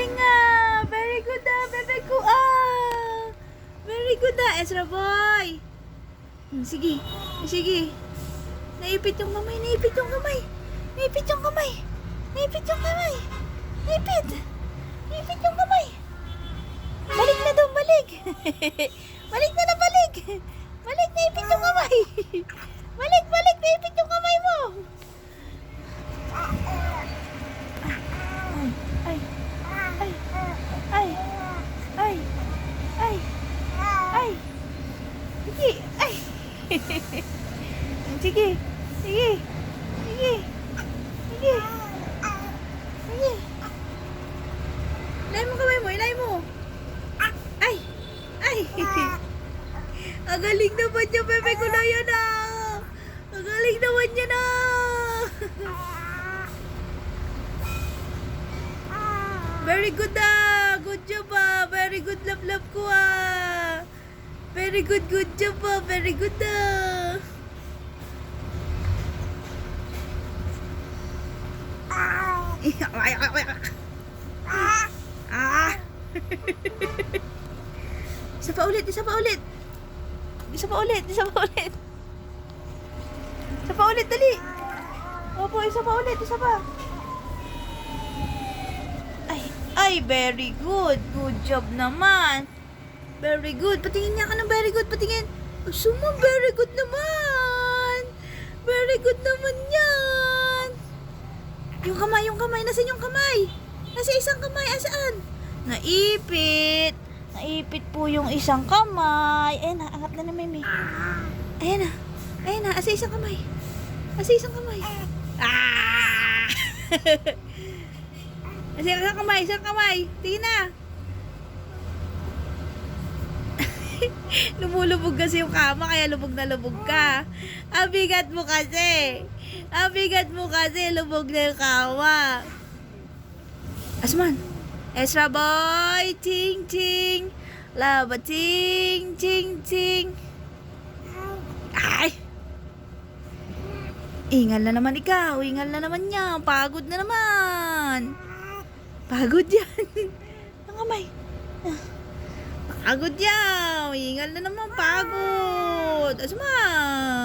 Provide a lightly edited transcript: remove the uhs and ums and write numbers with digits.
galing ah. Very good ah, bebe ko ah. Very good ah, Ezra boy. Sige, sige. Naipit yung kamay, naipit yung kamay. Naipit yung kamay. Naipit yung kamay. Naipit. Naipit yung kamay. Balik na daw, balik. Balik na na, balik. Balik, naipit yung kamay. Balik, balik, naipit yung kamay mo. Ay, ay, ay, ay, ay, ay. Sige, ay. Sige, sige, sige, sige, sige. Ilay mo kamay mo, ilay mo. Ay, ay. Ang galing naman niya, bebe ko na yan ah. Ang galing naman niya na. Very good ah. Good job ah. Very good love ko ah. Very good job ah. Very good ah. Isa pa ulit, isa pa ulit. Isa pa ulit, isa pa ulit. Isa pa ulit, dali. Opo, isa pa ulit, isa pa. Ay, very good. Good job naman. Very good. Patingin niya ka ng very good. Patingin. Suma, very good naman. Very good naman yan. Yung kamay. Nasaan yung kamay? Nasa isang kamay. Asaan? Naipit. Naipit po yung isang kamay. Ayan na, angat na na, Mimi. Ayan na. Ayan na, asa isang kamay. Asa isang kamay. Ah! Isang kamay, isang kamay. Tingin na. Lumulubog kasi yung kama, kaya lubog na lubog ka. Ang bigat mo kasi. Ang bigat mo kasi, lubog na yung kama. Asman. Ezra boy. Ting, ting. Laba, ting, ting, ting. Ay. Ingal na naman ikaw. Ingal na naman niya. Pagod na naman. Pagod yan. Ang kamay. Pagod yan. Ingal na naman. Pagod. Asman.